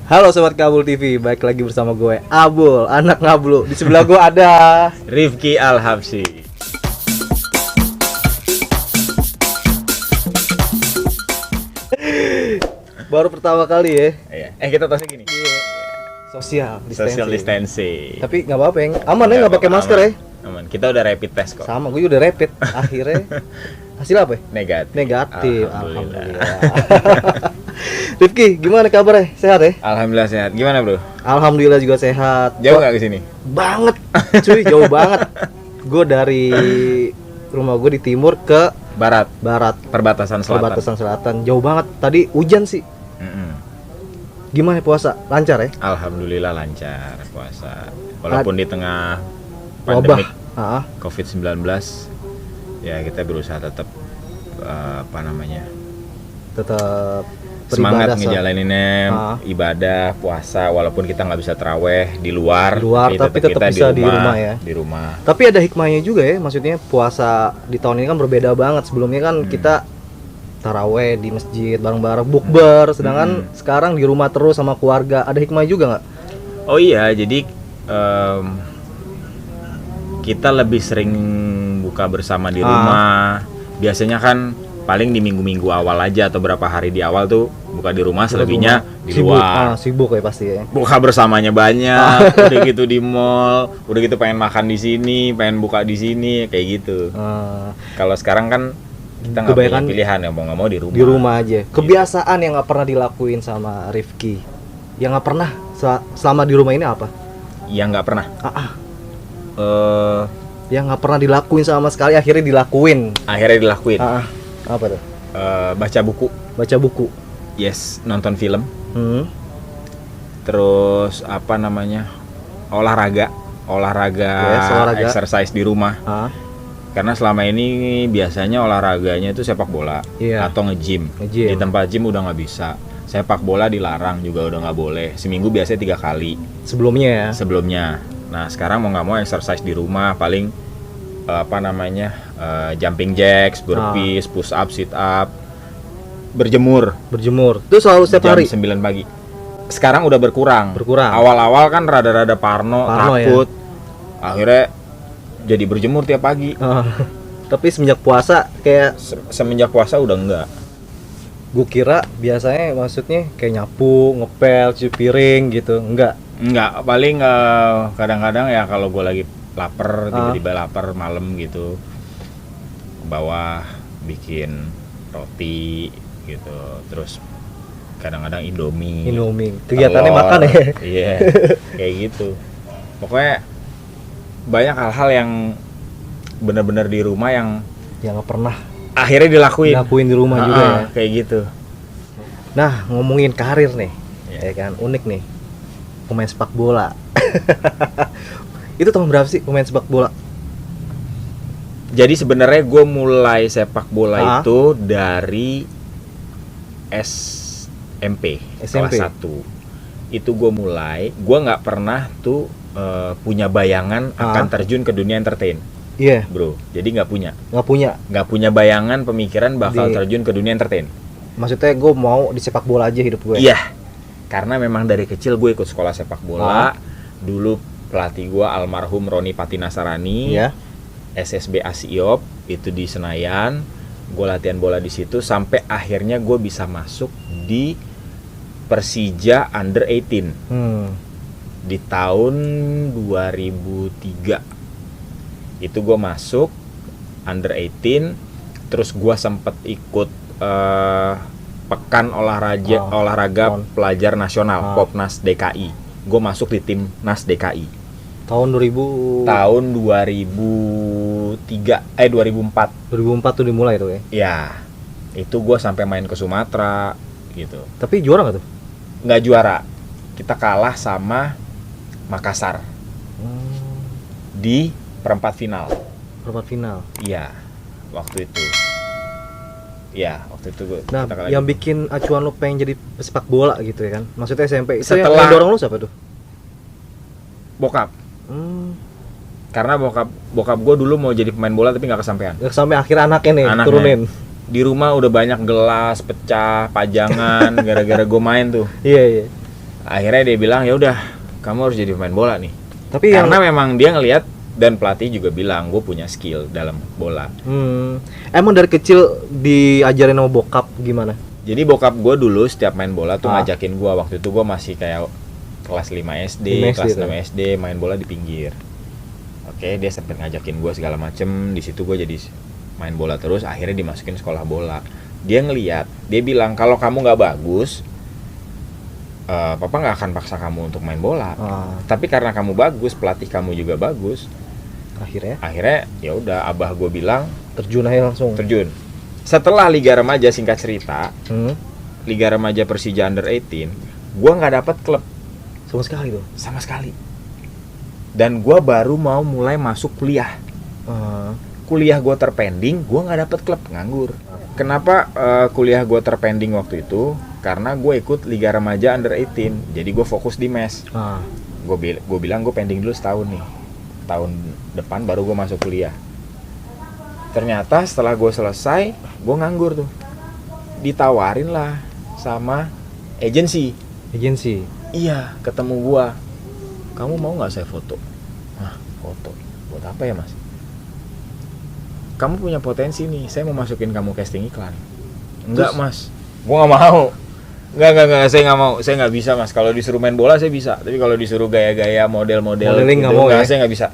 Halo Sobat Ngabul TV, baik lagi bersama gue Abul, anak ngablu. Di sebelah gue ada Rifki Al-Habsyi. baru pertama kali ya. Iya. Kita tasnya gini. Social Social distancing. Tapi nggak apa-apa, yang aman ya, nggak pakai masker ya. Aman. Kita udah rapid test kok. Sama, gue juga udah rapid. Akhirnya hasil apa ya? Negatif. Alhamdulillah. Rifki, gimana kabarnya? Sehat ya? Alhamdulillah sehat. Gimana bro? Alhamdulillah juga sehat. Jauh nggak ke sini? Banget, cuy, jauh banget. Gue dari rumah gue di timur ke Barat. Perbatasan selatan. Jauh banget. Tadi hujan sih. Gimana puasa? Lancar ya? Alhamdulillah lancar puasa. Walaupun di tengah pandemi COVID-19, ya kita berusaha tetap tetap semangat ngejalaninnya ibadah puasa, walaupun kita nggak bisa taraweh di luar tapi tetap bisa di rumah. Tapi ada hikmahnya juga ya, maksudnya puasa di tahun ini kan berbeda banget. Sebelumnya kan kita taraweh di masjid bareng-bareng bukber, sedangkan sekarang di rumah terus sama keluarga. Ada hikmah juga nggak? Oh iya, jadi kita lebih sering buka bersama di rumah. Biasanya kan paling di minggu-minggu awal aja atau berapa hari di awal tuh buka di rumah, selebihnya di luar. Sibuk ya pasti ya. Buka bersamanya banyak, udah gitu di mall, udah gitu pengen makan di sini, pengen buka di sini, kayak gitu. Kalau sekarang kan kita nggak punya pilihan ya, mau nggak mau di rumah. Di rumah aja. Kebiasaan yang nggak pernah dilakuin sama Rifki, yang nggak pernah selama di rumah ini apa? Yang nggak pernah. Yang nggak pernah dilakuin sama sekali, akhirnya dilakuin. Apa tuh? Baca buku. Yes, nonton film. Terus olahraga, exercise di rumah. Karena selama ini biasanya olahraganya itu sepak bola atau nge-gym. Di tempat gym udah nggak bisa. Sepak bola dilarang juga, udah nggak boleh. Seminggu biasanya 3 kali. Sebelumnya. Nah sekarang mau nggak mau exercise di rumah, paling jumping jacks, burpees, push up, sit up, berjemur. Itu selalu setiap hari? Jam 9 pagi. Sekarang udah berkurang. Awal-awal kan rada-rada parno takut. Ya? Akhirnya jadi berjemur tiap pagi. Tapi semenjak puasa udah enggak. Gue kira biasanya maksudnya kayak nyapu, ngepel, cuci piring gitu. Enggak, paling kadang-kadang ya kalau gue lagi lapar, tiba-tiba lapar malam gitu, ke bawah bikin roti gitu, terus kadang-kadang Indomie. Kegiatannya makan ya? Iya, kayak gitu. Pokoknya banyak hal-hal yang benar-benar di rumah yang nggak pernah akhirnya dilakuin di rumah juga ya? Kayak gitu. Nah, ngomongin karir nih, ya kan, unik nih, pemain sepak bola. Itu tahun berapa sih pemain sepak bola? Jadi sebenarnya gue mulai sepak bola itu dari SMP. Kelas 1. Itu gue mulai. Gue nggak pernah tuh punya bayangan akan terjun ke dunia entertain. Iya, bro. Jadi nggak punya bayangan pemikiran bakal terjun ke dunia entertain. Maksudnya gue mau di sepak bola aja hidup gue. Iya. Karena memang dari kecil gue ikut sekolah sepak bola. Dulu pelatih gue almarhum Roni Patinasarani, SSB Asiop itu di Senayan. Gue latihan bola di situ sampai akhirnya gue bisa masuk di Persija Under 18 di tahun 2003. Itu gue masuk Under 18, terus gue sempet ikut pekan olahraga pelajar nasional Popnas DKI. Gue masuk di tim Nas DKI tahun 2004 tuh dimulai tuh ya? Ya, itu gue sampai main ke Sumatera gitu. Tapi juara nggak tuh? Nggak juara, kita kalah sama Makassar di perempat final. Iya, waktu itu gue. Nah, yang bikin acuan lo pengen jadi pesepak bola gitu ya kan? Maksudnya SMP. Setelah yang dorong lo siapa tuh? Bokap. Karena bokap gue dulu mau jadi pemain bola tapi nggak kesampean. Akhirnya anaknya turunin. Di rumah udah banyak gelas pecah, pajangan gara-gara gue main tuh. Iya. Akhirnya dia bilang ya udah kamu harus jadi pemain bola nih. Tapi karena memang dia ngelihat dan pelatih juga bilang gue punya skill dalam bola. Emang dari kecil diajarin sama bokap gimana? Jadi bokap gue dulu setiap main bola tuh ngajakin gue. Waktu itu gue masih kayak kelas 5 SD, kelas 6 SD main bola di pinggir. Oke, dia sempat ngajakin gue segala macem. Di situ gue jadi main bola terus. Akhirnya dimasukin sekolah bola. Dia ngelihat, dia bilang kalau kamu nggak bagus, papa nggak akan paksa kamu untuk main bola. Tapi karena kamu bagus, pelatih kamu juga bagus. Akhirnya ya udah, abah gue bilang terjun aja langsung. Terjun. Setelah Liga Remaja, singkat cerita, Liga Remaja Persija Under 18, gue nggak dapat klub sama sekali. Dan gue baru mau mulai masuk kuliah. Kuliah gue terpending, gue nggak dapat klub, nganggur. Kenapa kuliah gue terpending waktu itu? Karena gue ikut Liga Remaja Under 18, jadi gue fokus di mes. Gue bilang gue pending dulu setahun nih, tahun depan baru gue masuk kuliah. Ternyata setelah gue selesai, gue nganggur tuh. Ditawarin lah sama agensi. Iya, ketemu gue. Kamu mau nggak saya foto? Foto. Buat apa ya mas? Kamu punya potensi nih, saya mau masukin kamu casting iklan. Enggak mas, gue nggak mau. Enggak, saya nggak mau. Saya nggak bisa mas. Kalau disuruh main bola saya bisa, tapi kalau disuruh gaya-gaya modeling nggak mau ya? Saya nggak bisa.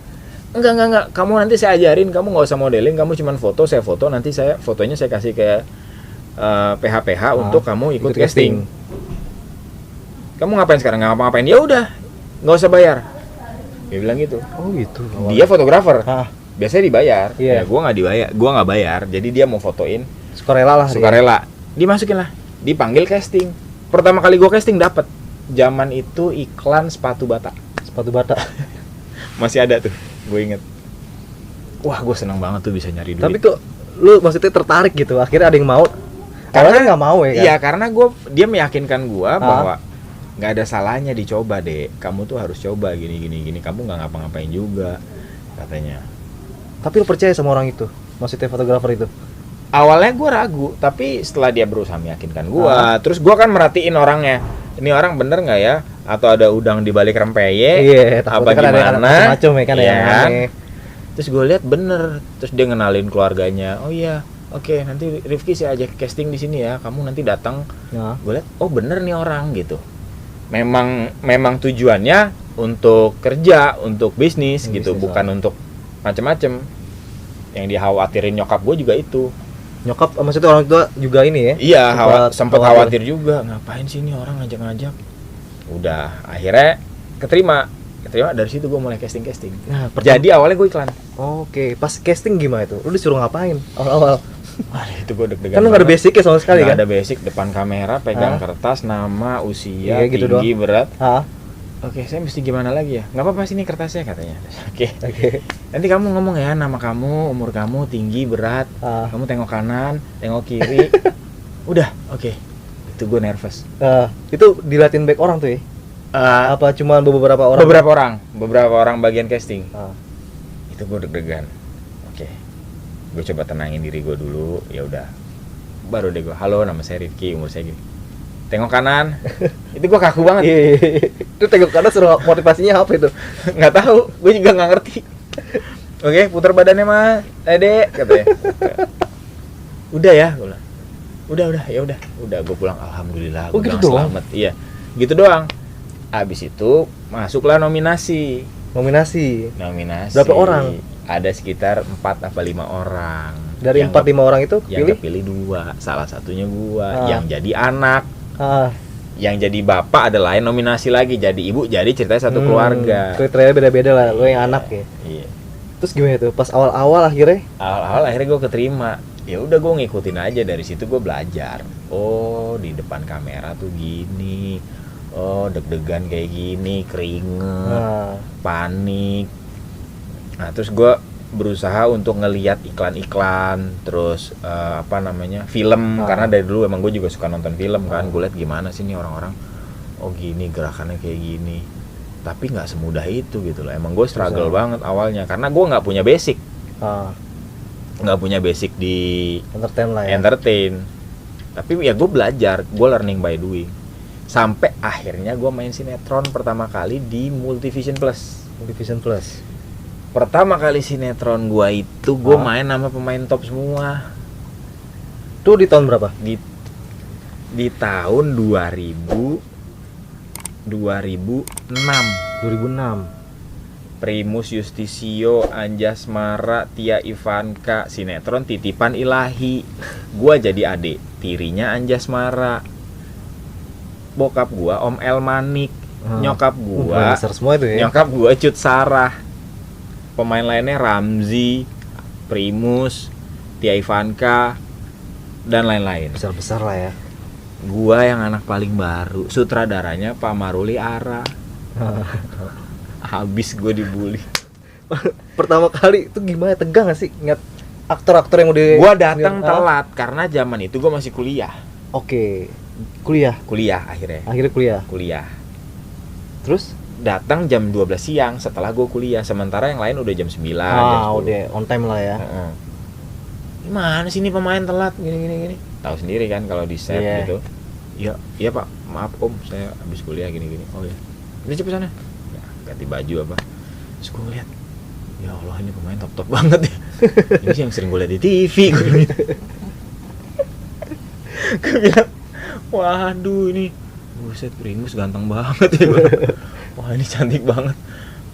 Enggak. Kamu nanti saya ajarin, kamu nggak usah modeling, kamu cuman foto, saya foto. Nanti fotonya saya kasih ke PH untuk kamu ikut casting. Kamu ngapain sekarang? Nggak ngapa-ngapain? Ya udah, nggak usah bayar. Dia bilang gitu. Oh gitu. Dia fotografer. Biasanya dibayar. Yeah. Ya gue nggak bayar. Jadi dia mau fotoin. Sukarela. Dimasukin lah. Dipanggil casting. Pertama kali gue casting dapet. Zaman itu iklan sepatu bata. Masih ada tuh. Gue inget. Wah, gue seneng banget tuh bisa nyari duit. Tapi kok lu maksudnya tertarik gitu? Akhirnya ada yang mau? Karena nggak mau ya kan? Iya, karena dia meyakinkan gue bahwa nggak ada salahnya dicoba deh. Kamu tuh harus coba gini. Kamu nggak ngapa-ngapain juga, katanya. Tapi lu percaya sama orang itu? Maksudnya fotografer itu? Awalnya gue ragu, tapi setelah dia berusaha meyakinkan gue, terus gue kan merhatiin orangnya. Ini orang bener nggak ya? Atau ada udang di balik rempeyek? Iya, apa kan gimana? Macam-macam ya kan ya. Terus gue lihat bener. Terus dia ngenalin keluarganya. Oh iya, oke, nanti Rifki saya ajak casting di sini ya. Kamu nanti datang. Gue lihat, oh bener nih orang gitu. Memang tujuannya untuk kerja, untuk bisnis gitu, bukan untuk macem-macem. Yang dikhawatirin nyokap gue juga itu. Nyokap maksudnya orang tua juga ini ya? Iya, sempat khawatir juga. Ngapain sih ini orang ngajak-ngajak? Udah, akhirnya keterima. Dari situ gue mulai casting. Nah, jadi awalnya gue iklan. Oke, pas casting gimana itu? Lu disuruh ngapain awal-awal? Itu gue deg-degan. Kan lu nggak ada basicnya sama sekali kan? Nggak ada basic, depan kamera, pegang kertas, nama, usia, gitu tinggi, doang. berat. Oke, saya mesti gimana lagi ya? Nggak apa-apa sih ini kertasnya katanya. Oke. Nanti kamu ngomong ya nama kamu, umur kamu, tinggi, berat. Kamu tengok kanan, tengok kiri. Udah, oke. Itu gue nervous. Itu dilatih baik orang tuh ya? Apa cuma beberapa orang? Beberapa orang bagian casting. Itu gue deg-degan. Oke. Gue coba tenangin diri gue dulu. Ya udah. Baru deh gue, halo nama saya Rifki, umur saya gini. Tengok kanan. Itu gue kaku banget. Itu tengok kanan suruh motivasinya apa itu? Nggak tahu, gue juga nggak ngerti. Oke, putar badannya mah, Dek, katanya. Udah ya, gue bilang. Udah, ya udah. Gue pulang, alhamdulillah. Gue gitu bilang selamat. Iya, gitu doang. Abis itu masuklah nominasi. Berapa orang? Ada sekitar 4 atau 5 orang. Dari 4-5 orang itu yang kepilih 2. Salah satunya gua yang jadi anak. Yang jadi bapak ada lain nominasi lagi. Jadi ibu, jadi ceritanya satu keluarga. Kriteria beda-beda lah. Lo yang anak ya. Iya. Terus gimana tuh? Pas awal-awal akhirnya? Akhirnya gue keterima. Ya udah gue ngikutin aja, dari situ gue belajar. Oh, di depan kamera tuh gini. Oh, deg-degan kayak gini, keringet, panik. Nah, terus gue berusaha untuk ngelihat iklan-iklan, terus film, karena dari dulu emang gue juga suka nonton film kan. Gue lihat gimana sih nih orang-orang, oh gini gerakannya kayak gini. Tapi nggak semudah itu gitu loh. Emang gue struggle banget awalnya, karena gue nggak punya basic, di entertain lah ya. Tapi ya gue belajar, gue learning by doing. Sampai Akhirnya gue main sinetron pertama kali di Multivision Plus. Multivision Plus. Pertama kali sinetron gue itu gue main sama pemain top semua. Tuh di tahun berapa? Di tahun 2006. Primus Yustisio, Anjasmara, Tia Ivanka, sinetron Titipan Ilahi. Gua jadi adik tirinya Anjasmara. Bokap gua Om El Manik. Nyokap gua semua itu ya. Nyokap gua Cut Sarah. Pemain lainnya Ramzi, Primus, Tia Ivanka, dan lain-lain. Besar-besar lah ya. Gua yang anak paling baru. Sutradaranya Pak Maruli Ara. Habis gue dibully. Pertama kali itu gimana, tegang gak sih ingat aktor-aktor yang udah gue datang telat karena zaman itu gue masih kuliah. Oke. Kuliah akhirnya kuliah. Terus datang jam 12 siang setelah gue kuliah, sementara yang lain udah jam 9. Udah on time lah ya. Gimana sih ini pemain telat gini. Tahu sendiri kan kalau di set gitu. Iya Pak, maaf Om, saya habis kuliah gini. Oh ya, ini cepet sana. Ganti baju apa, terus gue ngeliat, ya Allah ini pemain top banget ya. Ini sih yang sering gue liat di TV. Gue bilang, waduh ini buset, Primus ganteng banget ya. Wah ini cantik banget.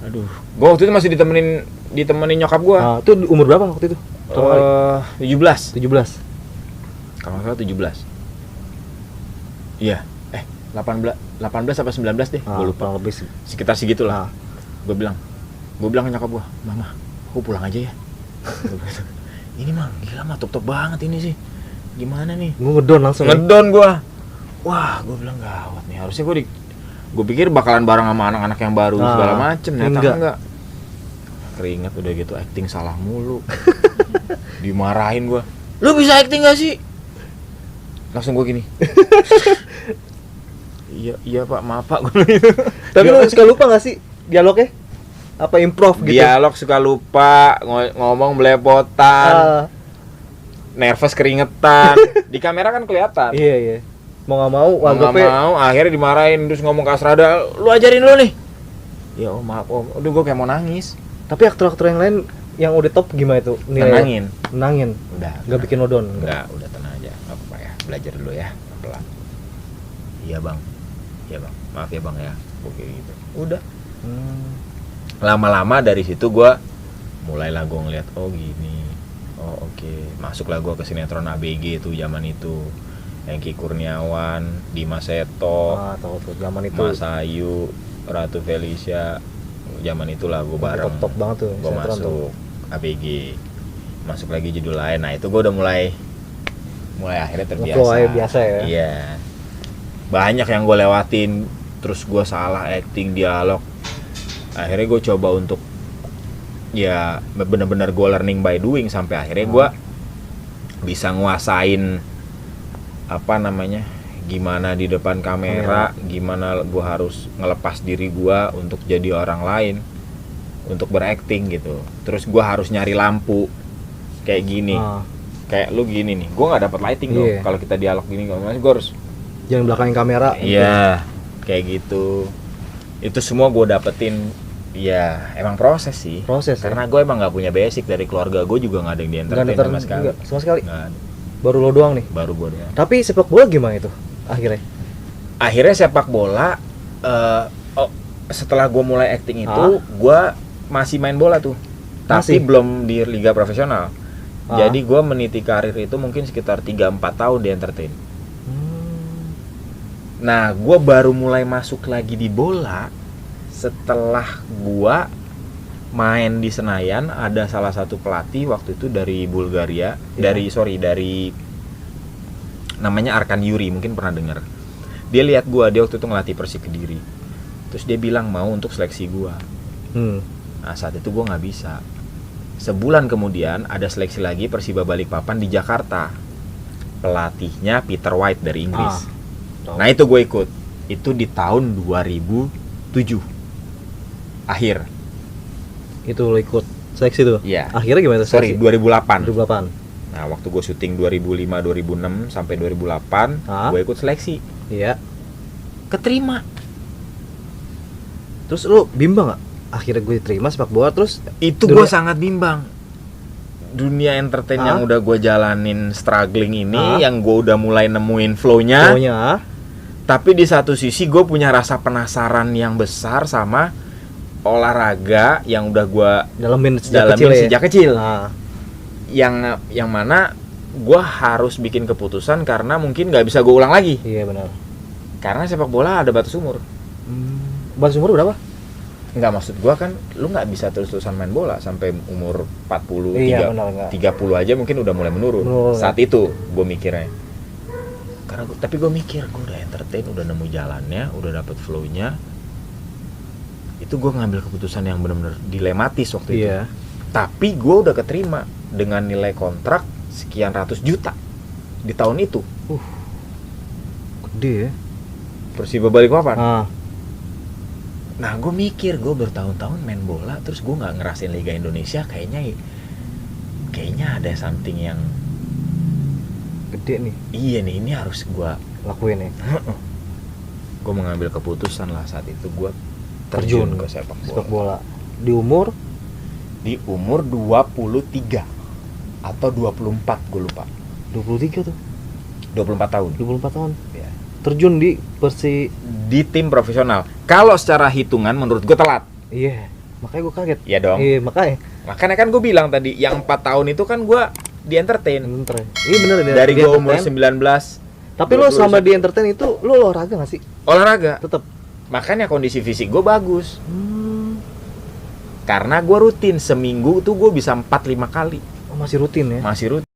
Aduh, gue waktu itu masih ditemenin nyokap gue. Itu umur berapa waktu itu? 17. Kalau nggak salah 17. Iya, 18 apa 19 deh, gue lupa. Lebih sekitar segitulah. Gue bilang ke nyokap gue, Mama, aku pulang aja ya. Ini mah gila mah top banget ini sih. Gimana nih? Gue ngedon langsung. Gue. Wah, gue bilang gawat nih. Harusnya gue pikir bakalan bareng sama anak-anak yang baru segala macem. Ternyata enggak. Keringet udah gitu, acting salah mulu. Dimarahin gue. Lu bisa acting gak sih? Langsung gue gini. Iya Pak, maaf Pak. Tapi lu suka lupa gak sih dialognya? Apa improv gitu? Dialog suka lupa, ngomong belepotan, nervous keringetan. Di kamera kan kelihatan. Iya. Mau gak mau, akhirnya dimarahin, terus ngomong ke Asrada, lu ajarin lu nih. Ya maaf Om, udah gue kayak mau nangis. Tapi aktor-aktor yang lain yang udah top gimana itu? Nenangin. Udah. Gak bikin nodon? Enggak, udah tenang aja. Gak apa-apa ya, belajar dulu ya, pelan. Iya bang, maaf ya bang ya, oke gitu. Udah. Lama-lama dari situ gue mulailah gue ngeliat, oh gini, oh oke. Masuklah gue ke sinetron ABG itu zaman itu, Hengki Kurniawan, Dimas Seto, tahu tuh zaman itu. Mas Ayu, Ratu Felicia, zaman itulah gue bareng. Top banget tuh. Gue masuk ABG, masuk lagi judul lain. Nah itu gue udah mulai akhirnya terbiasa. Biasa ya. Iya. Banyak yang gue lewatin, terus gue salah acting, dialog. Akhirnya gue coba untuk ya benar-benar gue learning by doing sampai akhirnya gue bisa nguasain gimana di depan kamera, gimana gue harus ngelepas diri gue untuk jadi orang lain, untuk berakting gitu. Terus gue harus nyari lampu kayak gini, kayak lu gini nih, gue nggak dapat lighting dong kalau kita dialog gini, gue harus jangan belakangin kamera. Iya, kayak gitu. Itu semua gue dapetin. Ya emang proses sih. Karena gue emang nggak punya basic dari keluarga gue juga nggak ada yang di entertain sama sekali. Sama sekali. Baru lo doang nih. Baru gue doang. Tapi sepak bola gimana itu akhirnya sepak bola setelah gue mulai acting itu gue masih main bola tuh. Tapi belum di liga profesional. Jadi gue meniti karir itu mungkin sekitar 3-4 tahun di entertain. Nah gue baru mulai masuk lagi di bola setelah gue main di Senayan. Ada salah satu pelatih waktu itu dari Bulgaria, dari namanya Arkan Yuri, mungkin pernah dengar. Dia lihat gue, dia waktu itu ngelatih Persik Kediri. Terus dia bilang mau untuk seleksi gue. Nah saat itu gue nggak bisa. Sebulan kemudian ada seleksi lagi Persiba Balikpapan di Jakarta. Pelatihnya Peter White dari Inggris. Nah itu gue ikut. Itu di tahun 2007 akhir. Itu lo ikut seleksi tuh? Iya. Akhirnya gimana seleksi? 2008. 2008. Nah waktu gue syuting 2005, 2006 sampai 2008 gue ikut seleksi. Iya. keterima. Terus lu bimbang gak? Akhirnya gue diterima sepak bola terus itu gue sangat bimbang. Dunia entertain yang udah gue jalanin struggling ini, yang gue udah mulai nemuin flow-nya. Tapi di satu sisi gue punya rasa penasaran yang besar sama olahraga yang udah gue dalamin sejak kecil. Yang mana gue harus bikin keputusan karena mungkin nggak bisa gue ulang lagi. Iya benar. Karena sepak bola ada batas umur. Batas umur berapa? Enggak, maksud gua kan lu nggak bisa terus-terusan main bola sampai umur 40, 30 aja mungkin udah mulai menurun. Saat itu gua mikirnya. Tapi gua mikir gua udah entertain, udah nemu jalannya, udah dapet flow-nya. Itu gua ngambil keputusan yang benar-benar dilematis waktu itu. Tapi gua udah keterima dengan nilai kontrak sekian ratus juta di tahun itu. Gede ya. Persiba Balikpapan. Nah, gue mikir, gue bertahun-tahun main bola, terus gue nggak ngerasain Liga Indonesia, kayaknya ada something yang gede nih. Iya nih, ini harus gue lakuin nih. Gue mengambil keputusan lah saat itu, gue terjun ke sepak bola. Di umur 23 atau 24, gue lupa. 23 tuh. 24 tahun. 24 tahun. Ya. Terjun di tim profesional. Kalau secara hitungan menurut gue telat. Iya, makanya gue kaget. Iya dong. Iya, makanya kan gue bilang tadi yang 4 tahun itu kan gue di entertain. Iya bener. Dari gue umur 19. Tapi lo selama di entertain itu lo olahraga gak sih? Olahraga. Tetap. Makanya kondisi fisik gue bagus. Karena gue rutin, seminggu tuh gue bisa 4-5 kali. Oh, masih rutin ya? Masih rutin.